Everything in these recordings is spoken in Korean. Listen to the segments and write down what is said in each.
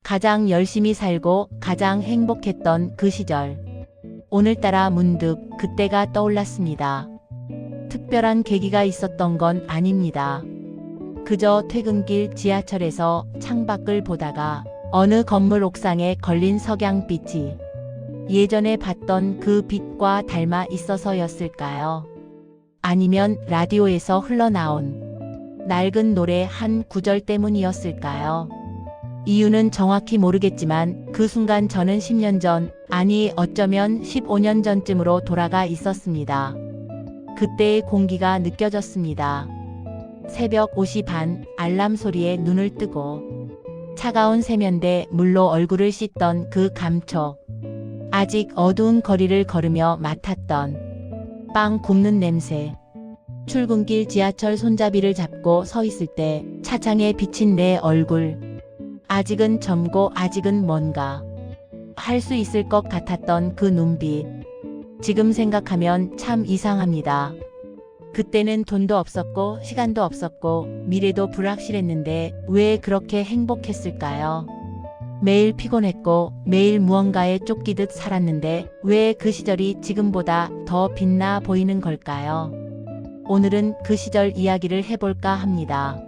가장 열심히 살고 가장 행복했던 그 시절. 오늘따라 문득 그때가 떠올랐습니다. 특별한 계기가 있었던 건 아닙니다. 그저 퇴근길 지하철에서 창밖을 보다가 어느 건물 옥상에 걸린 석양빛이 예전에 봤던 그 빛과 닮아 있어서였을까요? 아니면 라디오에서 흘러나온 낡은 노래 한 구절 때문이었을까요? 이유는 정확히 모르겠지만 그 순간 저는 10년 전, 아니 어쩌면 15년 전쯤으로 돌아가 있었습니다. 그때의 공기가 느껴졌습니다. 새벽 5시 반 알람 소리에 눈을 뜨고 차가운 세면대 물로 얼굴을 씻던 그 감촉. 아직 어두운 거리를 걸으며 맡았던 빵 굽는 냄새. 출근길 지하철 손잡이를 잡고 서 있을 때 차창에 비친 내 얼굴. 아직은 젊고 아직은 뭔가 할 수 있을 것 같았던 그 눈빛. 지금 생각하면 참 이상합니다. 그때는 돈도 없었고 시간도 없었고 미래도 불확실했는데 왜 그렇게 행복했을까요? 매일 피곤했고 매일 무언가에 쫓기듯 살았는데 왜 그 시절이 지금보다 더 빛나 보이는 걸까요? 오늘은 그 시절 이야기를 해볼까 합니다.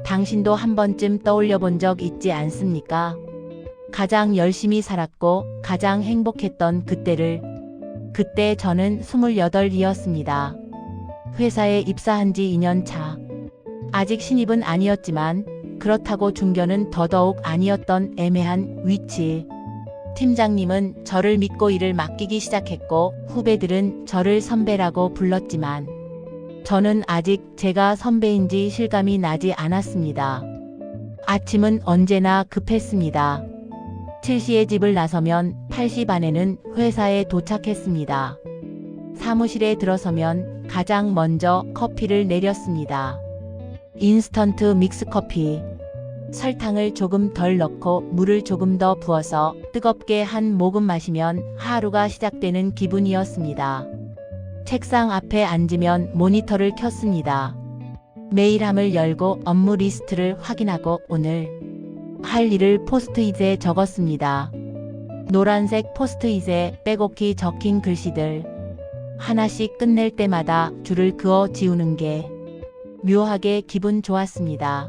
당신도 한 번쯤 떠올려 본 적 있지 않습니까? 가장 열심히 살았고 가장 행복했던 그때를. 그때 저는 28이었습니다. 회사에 입사한 지 2년 차. 아직 신입은 아니었지만 그렇다고 중견은 더더욱 아니었던 애매한 위치. 팀장님은 저를 믿고 일을 맡기기 시작했고 후배들은 저를 선배라고 불렀지만 저는 아직 제가 선배인지 실감이 나지 않았습니다. 아침은 언제나 급했습니다. 7시에 집을 나서면 8시 반에는 회사에 도착했습니다. 사무실에 들어서면 가장 먼저 커피를 내렸습니다. 인스턴트 믹스커피. 설탕을 조금 덜 넣고 물을 조금 더 부어서 뜨겁게 한 모금 마시면 하루가 시작되는 기분이었습니다. 책상 앞에 앉으면 모니터를 켰습니다. 메일함을 열고 업무 리스트를 확인하고 오늘 할 일을 포스트잇에 적었습니다. 노란색 포스트잇에 빼곡히 적힌 글씨들. 하나씩 끝낼 때마다 줄을 그어 지우는 게 묘하게 기분 좋았습니다.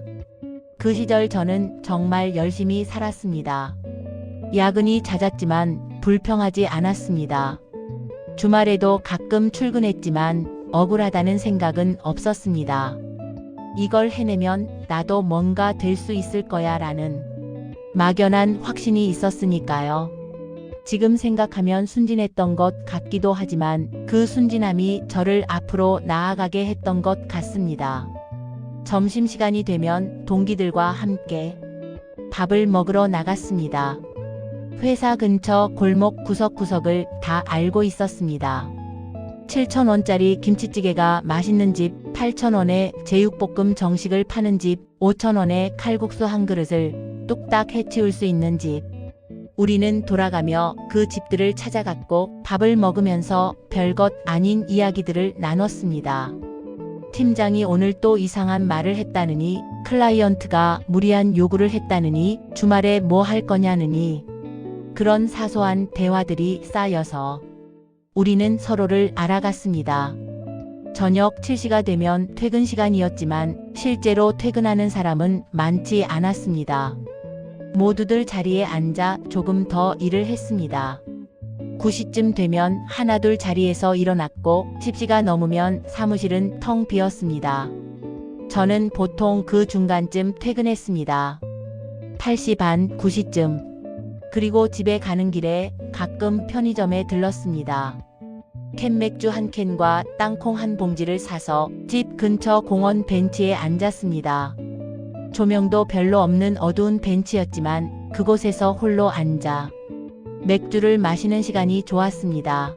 그 시절 저는 정말 열심히 살았습니다. 야근이 잦았지만 불평하지 않았습니다. 주말에도 가끔 출근했지만 억울하다는 생각은 없었습니다. 이걸 해내면 나도 뭔가 될 수 있을 거야 라는 막연한 확신이 있었으니까요. 지금 생각하면 순진했던 것 같기도 하지만 그 순진함이 저를 앞으로 나아가게 했던 것 같습니다. 점심시간이 되면 동기들과 함께 밥을 먹으러 나갔습니다. 회사 근처 골목 구석구석을 다 알고 있었습니다. 7,000원짜리 김치찌개가 맛있는 집, 8,000원에 제육볶음 정식을 파는 집, 5,000원에 칼국수 한 그릇을 뚝딱 해치울 수 있는 집. 우리는 돌아가며 그 집들을 찾아갔고 밥을 먹으면서 별것 아닌 이야기들을 나눴습니다. 팀장이 오늘 또 이상한 말을 했다느니, 클라이언트가 무리한 요구를 했다느니, 주말에 뭐 할 거냐느니. 그런 사소한 대화들이 쌓여서 우리는 서로를 알아갔습니다. 저녁 7시가 되면 퇴근 시간이었지만 실제로 퇴근하는 사람은 많지 않았습니다. 모두들 자리에 앉아 조금 더 일을 했습니다. 9시쯤 되면 하나둘 자리에서 일어났고 10시가 넘으면 사무실은 텅 비었습니다. 저는 보통 그 중간쯤 퇴근했습니다. 8시 반, 9시쯤. 그리고 집에 가는 길에 가끔 편의점에 들렀습니다. 캔맥주 한 캔과 땅콩 한 봉지를 사서 집 근처 공원 벤치에 앉았습니다. 조명도 별로 없는 어두운 벤치였지만 그곳에서 홀로 앉아 맥주를 마시는 시간이 좋았습니다.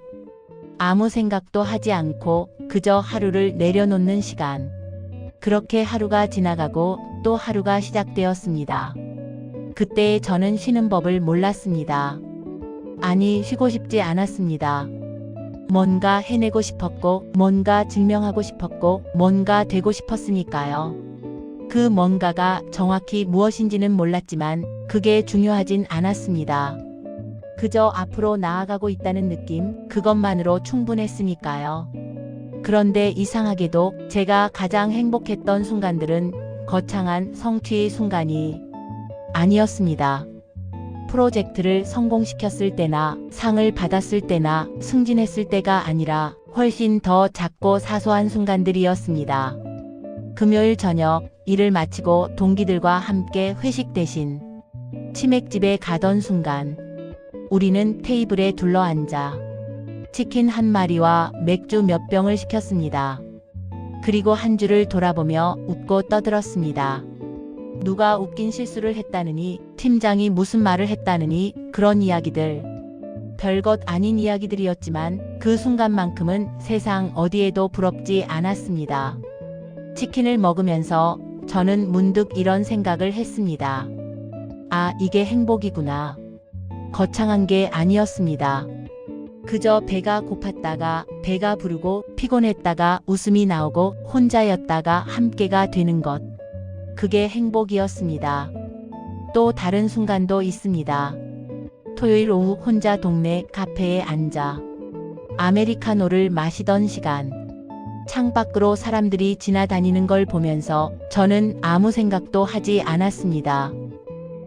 아무 생각도 하지 않고 그저 하루를 내려놓는 시간. 그렇게 하루가 지나가고 또 하루가 시작되었습니다. 그때 저는 쉬는 법을 몰랐습니다. 아니, 쉬고 싶지 않았습니다. 뭔가 해내고 싶었고, 뭔가 증명하고 싶었고, 뭔가 되고 싶었으니까요. 그 뭔가가 정확히 무엇인지는 몰랐지만 그게 중요하진 않았습니다. 그저 앞으로 나아가고 있다는 느낌, 그것만으로 충분했으니까요. 그런데 이상하게도 제가 가장 행복했던 순간들은 거창한 성취의 순간이 아니었습니다. 프로젝트를 성공시켰을 때나 상을 받았을 때나 승진했을 때가 아니라 훨씬 더 작고 사소한 순간들이었습니다. 금요일 저녁 일을 마치고 동기들과 함께 회식 대신 치맥집에 가던 순간 우리는 테이블에 둘러앉아 치킨 한 마리와 맥주 몇 병을 시켰습니다. 그리고 한 주를 돌아보며 웃고 떠들었습니다. 누가 웃긴 실수를 했다느니, 팀장이 무슨 말을 했다느니, 그런 이야기들. 별것 아닌 이야기들이었지만 그 순간만큼은 세상 어디에도 부럽지 않았습니다. 치킨을 먹으면서 저는 문득 이런 생각을 했습니다. 아, 이게 행복이구나. 거창한 게 아니었습니다. 그저 배가 고팠다가 배가 부르고 피곤했다가 웃음이 나오고 혼자였다가 함께가 되는 것. 그게 행복이었습니다. 또 다른 순간도 있습니다. 토요일 오후 혼자 동네 카페에 앉아 아메리카노를 마시던 시간. 창밖으로 사람들이 지나다니는 걸 보면서 저는 아무 생각도 하지 않았습니다.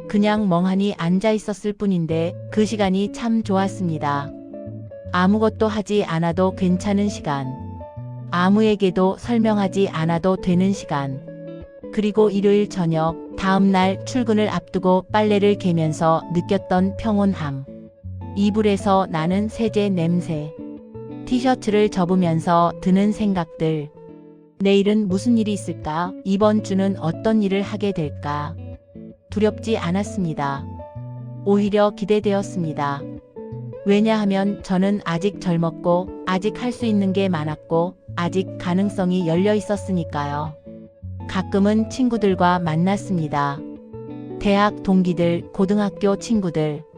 그냥 멍하니 앉아 있었을 뿐인데 그 시간이 참 좋았습니다. 아무것도 하지 않아도 괜찮은 시간. 아무에게도 설명하지 않아도 되는 시간. 그리고 일요일 저녁, 다음날 출근을 앞두고 빨래를 개면서 느꼈던 평온함. 이불에서 나는 세제 냄새. 티셔츠를 접으면서 드는 생각들. 내일은 무슨 일이 있을까? 이번 주는 어떤 일을 하게 될까? 두렵지 않았습니다. 오히려 기대되었습니다. 왜냐하면 저는 아직 젊었고 아직 할 수 있는 게 많았고 아직 가능성이 열려 있었으니까요. 가끔은 친구들과 만났습니다. 대학 동기들, 고등학교 친구들.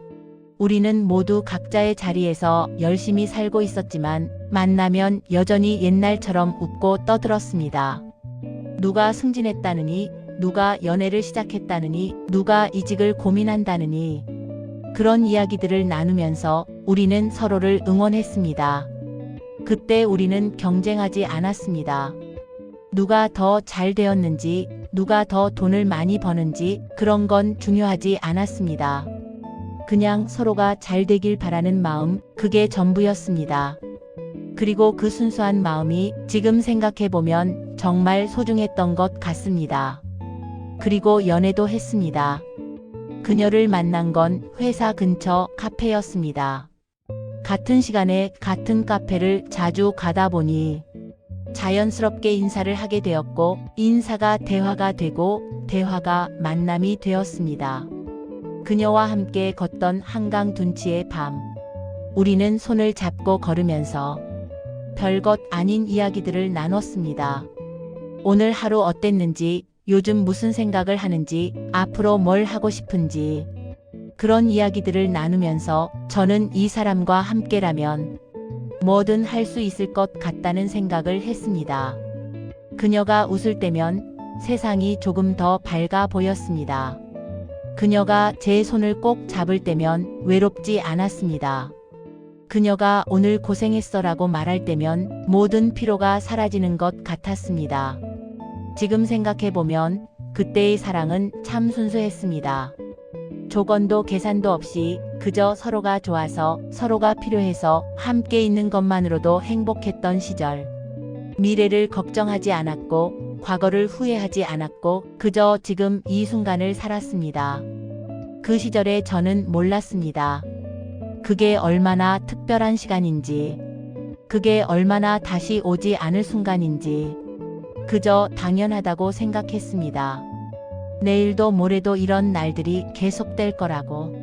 우리는 모두 각자의 자리에서 열심히 살고 있었지만 만나면 여전히 옛날처럼 웃고 떠들었습니다. 누가 승진했다느니, 누가 연애를 시작했다느니, 누가 이직을 고민한다느니. 그런 이야기들을 나누면서 우리는 서로를 응원했습니다. 그때 우리는 경쟁하지 않았습니다. 누가 더 잘 되었는지, 누가 더 돈을 많이 버는지 그런 건 중요하지 않았습니다. 그냥 서로가 잘 되길 바라는 마음, 그게 전부였습니다. 그리고 그 순수한 마음이 지금 생각해보면 정말 소중했던 것 같습니다. 그리고 연애도 했습니다. 그녀를 만난 건 회사 근처 카페였습니다. 같은 시간에 같은 카페를 자주 가다 보니 자연스럽게 인사를 하게 되었고 인사가 대화가 되고 대화가 만남이 되었습니다. 그녀와 함께 걷던 한강 둔치의 밤. 우리는 손을 잡고 걸으면서 별것 아닌 이야기들을 나눴습니다. 오늘 하루 어땠는지, 요즘 무슨 생각을 하는지, 앞으로 뭘 하고 싶은지. 그런 이야기들을 나누면서 저는 이 사람과 함께라면 뭐든 할 수 있을 것 같다는 생각을 했습니다. 그녀가 웃을 때면 세상이 조금 더 밝아 보였습니다. 그녀가 제 손을 꼭 잡을 때면 외롭지 않았습니다. 그녀가 오늘 고생했어라고 말할 때면 모든 피로가 사라지는 것 같았습니다. 지금 생각해보면 그때의 사랑은 참 순수했습니다. 조건도 계산도 없이 그저 서로가 좋아서 서로가 필요해서 함께 있는 것만으로도 행복했던 시절. 미래를 걱정하지 않았고 과거를 후회하지 않았고 그저 지금 이 순간을 살았습니다. 그 시절에 저는 몰랐습니다. 그게 얼마나 특별한 시간인지, 그게 얼마나 다시 오지 않을 순간인지 그저 당연하다고 생각했습니다. 내일도 모레도 이런 날들이 계속될 거라고.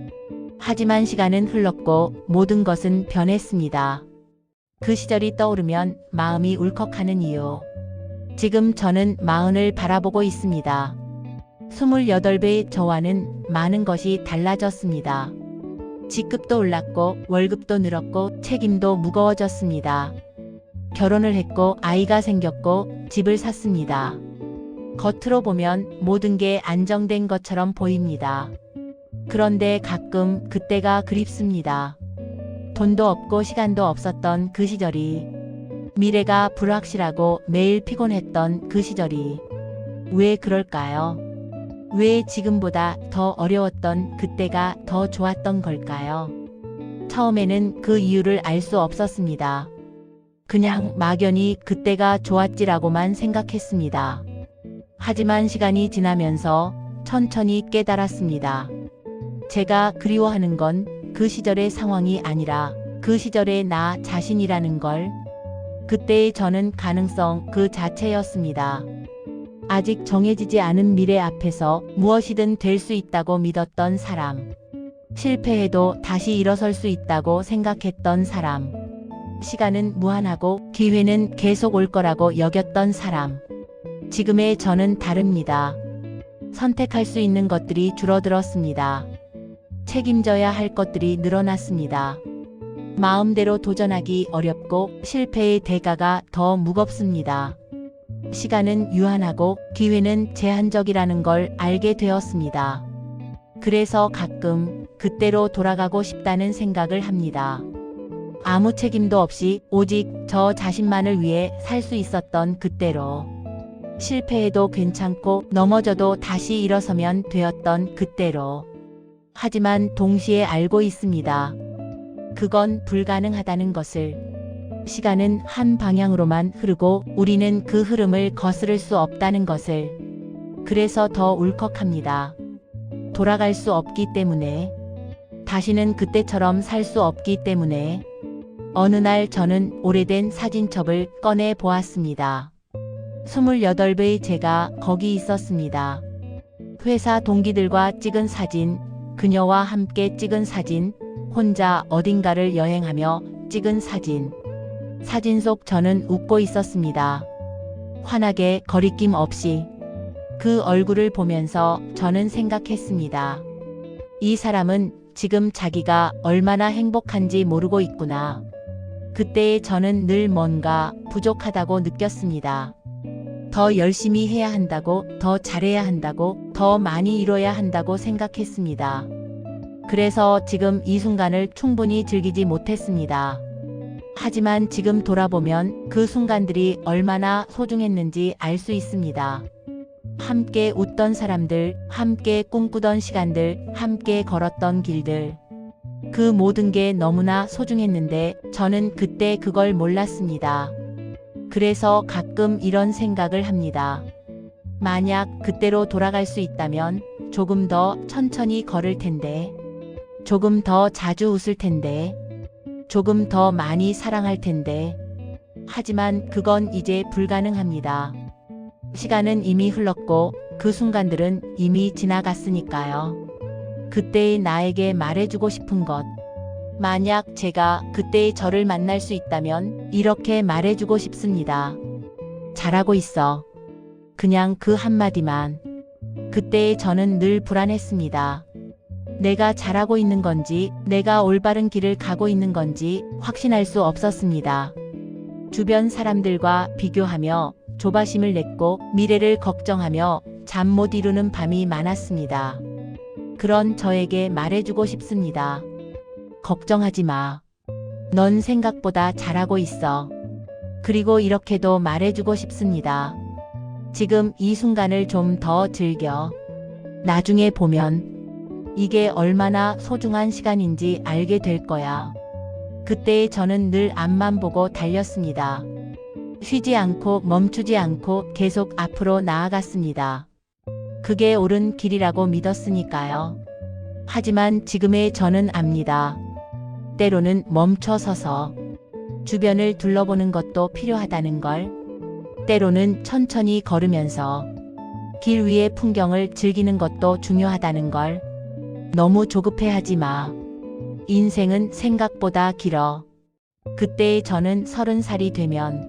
하지만 시간은 흘렀고 모든 것은 변했습니다. 그 시절이 떠오르면 마음이 울컥하는 이유. 지금 저는 40을 바라보고 있습니다. 28배의 저와는 많은 것이 달라졌습니다. 직급도 올랐고 월급도 늘었고 책임도 무거워졌습니다. 결혼을 했고 아이가 생겼고 집을 샀습니다. 겉으로 보면 모든 게 안정된 것처럼 보입니다. 그런데 가끔 그때가 그립습니다. 돈도 없고 시간도 없었던 그 시절이, 미래가 불확실하고 매일 피곤했던 그 시절이 왜 그럴까요? 왜 지금보다 더 어려웠던 그때가 더 좋았던 걸까요? 처음에는 그 이유를 알 수 없었습니다. 그냥 막연히 그때가 좋았지라고만 생각했습니다. 하지만 시간이 지나면서 천천히 깨달았습니다. 제가 그리워하는 건 그 시절의 상황이 아니라 그 시절의 나 자신이라는 걸. 그때의 저는 가능성 그 자체였습니다. 아직 정해지지 않은 미래 앞에서 무엇이든 될 수 있다고 믿었던 사람. 실패해도 다시 일어설 수 있다고 생각했던 사람. 시간은 무한하고 기회는 계속 올 거라고 여겼던 사람. 지금의 저는 다릅니다. 선택할 수 있는 것들이 줄어들었습니다. 책임져야 할 것들이 늘어났습니다. 마음대로 도전하기 어렵고 실패의 대가가 더 무겁습니다. 시간은 유한하고 기회는 제한적이라는 걸 알게 되었습니다. 그래서 가끔 그때로 돌아가고 싶다는 생각을 합니다. 아무 책임도 없이 오직 저 자신만을 위해 살 수 있었던 그때로. 실패해도 괜찮고 넘어져도 다시 일어서면 되었던 그때로. 하지만 동시에 알고 있습니다. 그건 불가능하다는 것을. 시간은 한 방향으로만 흐르고 우리는 그 흐름을 거스를 수 없다는 것을. 그래서 더 울컥합니다. 돌아갈 수 없기 때문에. 다시는 그때처럼 살 수 없기 때문에. 어느 날 저는 오래된 사진첩을 꺼내 보았습니다. 28의 제가 거기 있었습니다. 회사 동기들과 찍은 사진, 그녀와 함께 찍은 사진, 혼자 어딘가를 여행하며 찍은 사진. 사진 속 저는 웃고 있었습니다. 환하게 거리낌 없이. 그 얼굴을 보면서 저는 생각했습니다. 이 사람은 지금 자기가 얼마나 행복한지 모르고 있구나. 그때의 저는 늘 뭔가 부족하다고 느꼈습니다. 더 열심히 해야 한다고, 더 잘해야 한다고, 더 많이 이뤄야 한다고 생각했습니다. 그래서 지금 이 순간을 충분히 즐기지 못했습니다. 하지만 지금 돌아보면 그 순간들이 얼마나 소중했는지 알 수 있습니다. 함께 웃던 사람들, 함께 꿈꾸던 시간들, 함께 걸었던 길들. 그 모든 게 너무나 소중했는데 저는 그때 그걸 몰랐습니다. 그래서 가끔 이런 생각을 합니다. 만약 그때로 돌아갈 수 있다면 조금 더 천천히 걸을 텐데, 조금 더 자주 웃을 텐데, 조금 더 많이 사랑할 텐데. 하지만 그건 이제 불가능합니다. 시간은 이미 흘렀고 그 순간들은 이미 지나갔으니까요. 그때의 나에게 말해주고 싶은 것. 만약 제가 그때의 저를 만날 수 있다면 이렇게 말해주고 싶습니다. 잘하고 있어. 그냥 그 한마디만. 그때의 저는 늘 불안했습니다. 내가 잘하고 있는 건지, 내가 올바른 길을 가고 있는 건지 확신할 수 없었습니다. 주변 사람들과 비교하며 조바심을 냈고 미래를 걱정하며 잠 못 이루는 밤이 많았습니다. 그런 저에게 말해주고 싶습니다. 걱정하지 마. 넌 생각보다 잘하고 있어. 그리고 이렇게도 말해주고 싶습니다. 지금 이 순간을 좀 더 즐겨. 나중에 보면 이게 얼마나 소중한 시간인지 알게 될 거야. 그때의 저는 늘 앞만 보고 달렸습니다. 쉬지 않고 멈추지 않고 계속 앞으로 나아갔습니다. 그게 옳은 길이라고 믿었으니까요. 하지만 지금의 저는 압니다. 때로는 멈춰서서 주변을 둘러보는 것도 필요하다는 걸. 때로는 천천히 걸으면서 길 위의 풍경을 즐기는 것도 중요하다는 걸. 너무 조급해하지 마. 인생은 생각보다 길어. 그때의 저는 30살이 되면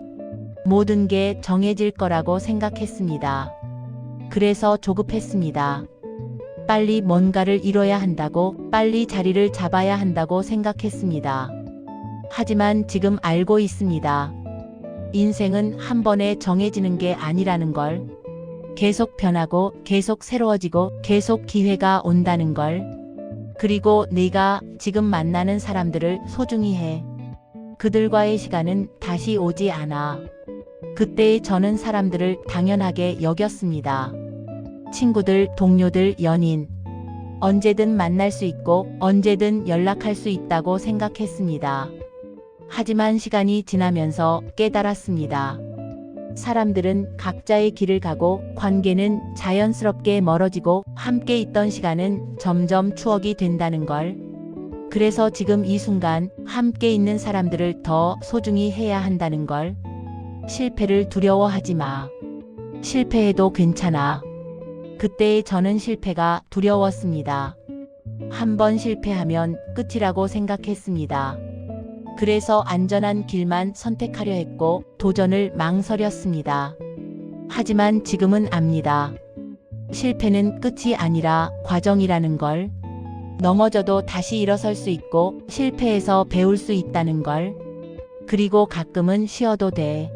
모든 게 정해질 거라고 생각했습니다. 그래서 조급했습니다. 빨리 뭔가를 이뤄야 한다고, 빨리 자리를 잡아야 한다고 생각했습니다. 하지만 지금 알고 있습니다. 인생은 한 번에 정해지는 게 아니라는 걸. 계속 변하고 계속 새로워지고 계속 기회가 온다는 걸. 그리고 네가 지금 만나는 사람들을 소중히 해. 그들과의 시간은 다시 오지 않아. 그때의 저는 사람들을 당연하게 여겼습니다. 친구들, 동료들, 연인. 언제든 만날 수 있고 언제든 연락할 수 있다고 생각했습니다. 하지만 시간이 지나면서 깨달았습니다. 사람들은 각자의 길을 가고 관계는 자연스럽게 멀어지고 함께 있던 시간은 점점 추억이 된다는 걸. 그래서 지금 이 순간 함께 있는 사람들을 더 소중히 해야 한다는 걸. 실패를 두려워하지 마. 실패해도 괜찮아. 그때의 저는 실패가 두려웠습니다. 한 번 실패하면 끝이라고 생각했습니다. 그래서 안전한 길만 선택하려 했고 도전을 망설였습니다. 하지만 지금은 압니다. 실패는 끝이 아니라 과정이라는 걸. 넘어져도 다시 일어설 수 있고 실패해서 배울 수 있다는 걸. 그리고 가끔은 쉬어도 돼.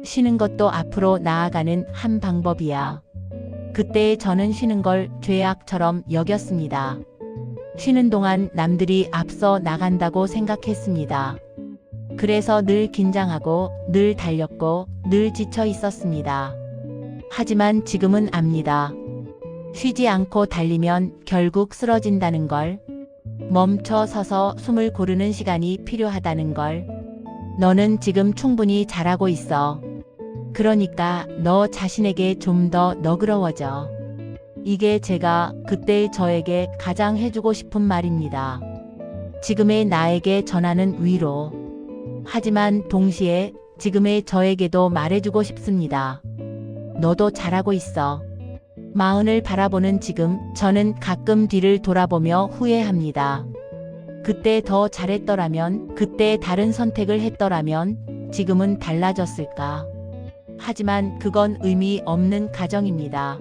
쉬는 것도 앞으로 나아가는 한 방법이야. 그때 저는 쉬는 걸 죄악처럼 여겼습니다. 쉬는 동안 남들이 앞서 나간다고 생각했습니다. 그래서 늘 긴장하고 늘 달렸고 늘 지쳐 있었습니다. 하지만 지금은 압니다. 쉬지 않고 달리면 결국 쓰러진다는 걸. 멈춰 서서 숨을 고르는 시간이 필요하다는 걸. 너는 지금 충분히 잘하고 있어. 그러니까 너 자신에게 좀 더 너그러워져. 이게 제가 그때의 저에게 가장 해주고 싶은 말입니다. 지금의 나에게 전하는 위로. 하지만 동시에 지금의 저에게도 말해주고 싶습니다. 너도 잘하고 있어. 마흔을 바라보는 지금 저는 가끔 뒤를 돌아보며 후회합니다. 그때 더 잘했더라면, 그때 다른 선택을 했더라면 지금은 달라졌을까. 하지만 그건 의미 없는 가정입니다.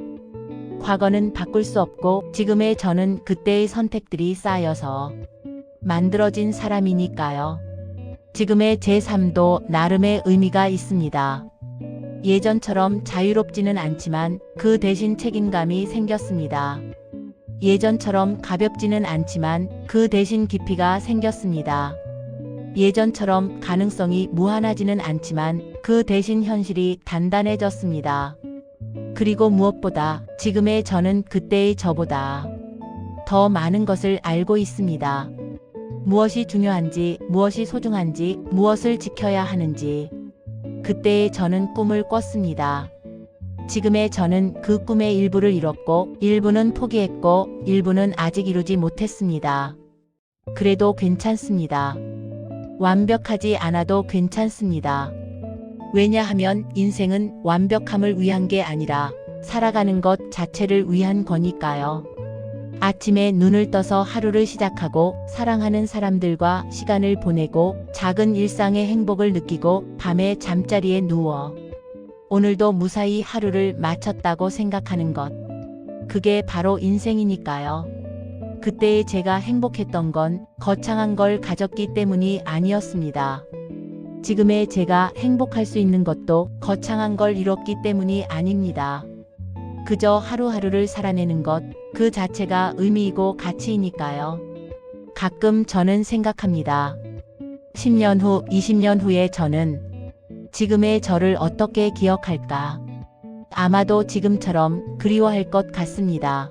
과거는 바꿀 수 없고 지금의 저는 그때의 선택들이 쌓여서 만들어진 사람이니까요. 지금의 제 삶도 나름의 의미가 있습니다. 예전처럼 자유롭지는 않지만 그 대신 책임감이 생겼습니다. 예전처럼 가볍지는 않지만 그 대신 깊이가 생겼습니다. 예전처럼 가능성이 무한하지는 않지만 그 대신 현실이 단단해졌습니다. 그리고 무엇보다 지금의 저는 그때의 저보다 더 많은 것을 알고 있습니다. 무엇이 중요한지, 무엇이 소중한지, 무엇을 지켜야 하는지. 그때의 저는 꿈을 꿨습니다. 지금의 저는 그 꿈의 일부를 이뤘고, 일부는 포기했고, 일부는 아직 이루지 못했습니다. 그래도 괜찮습니다. 완벽하지 않아도 괜찮습니다. 왜냐하면 인생은 완벽함을 위한 게 아니라 살아가는 것 자체를 위한 거니까요. 아침에 눈을 떠서 하루를 시작하고 사랑하는 사람들과 시간을 보내고 작은 일상의 행복을 느끼고 밤에 잠자리에 누워 오늘도 무사히 하루를 마쳤다고 생각하는 것. 그게 바로 인생이니까요. 그때의 제가 행복했던 건 거창한 걸 가졌기 때문이 아니었습니다. 지금의 제가 행복할 수 있는 것도 거창한 걸 이뤘기 때문이 아닙니다. 그저 하루하루를 살아내는 것 그 자체가 의미이고 가치이니까요. 가끔 저는 생각합니다. 10년 후, 20년 후의 저는 지금의 저를 어떻게 기억할까? 아마도 지금처럼 그리워할 것 같습니다.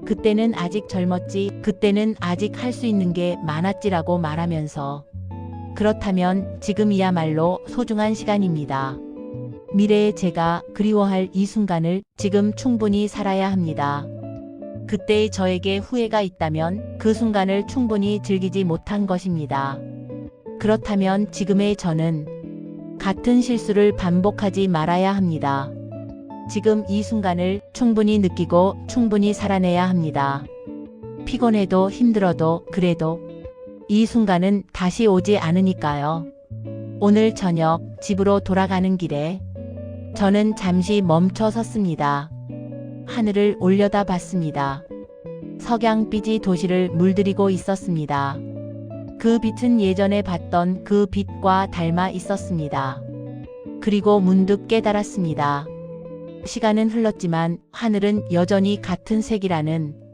그때는 아직 젊었지, 그때는 아직 할 수 있는 게 많았지라고 말하면서. 그렇다면 지금이야말로 소중한 시간입니다. 미래의 제가 그리워할 이 순간을 지금 충분히 살아야 합니다. 그때의 저에게 후회가 있다면 그 순간을 충분히 즐기지 못한 것입니다. 그렇다면 지금의 저는 같은 실수를 반복하지 말아야 합니다. 지금 이 순간을 충분히 느끼고 충분히 살아내야 합니다. 피곤해도 힘들어도 그래도 이 순간은 다시 오지 않으니까요. 오늘 저녁 집으로 돌아가는 길에 저는 잠시 멈춰 섰습니다. 하늘을 올려다 봤습니다. 석양빛이 도시를 물들이고 있었습니다. 그 빛은 예전에 봤던 그 빛과 닮아 있었습니다. 그리고 문득 깨달았습니다. 시간은 흘렀지만 하늘은 여전히 같은 색이라는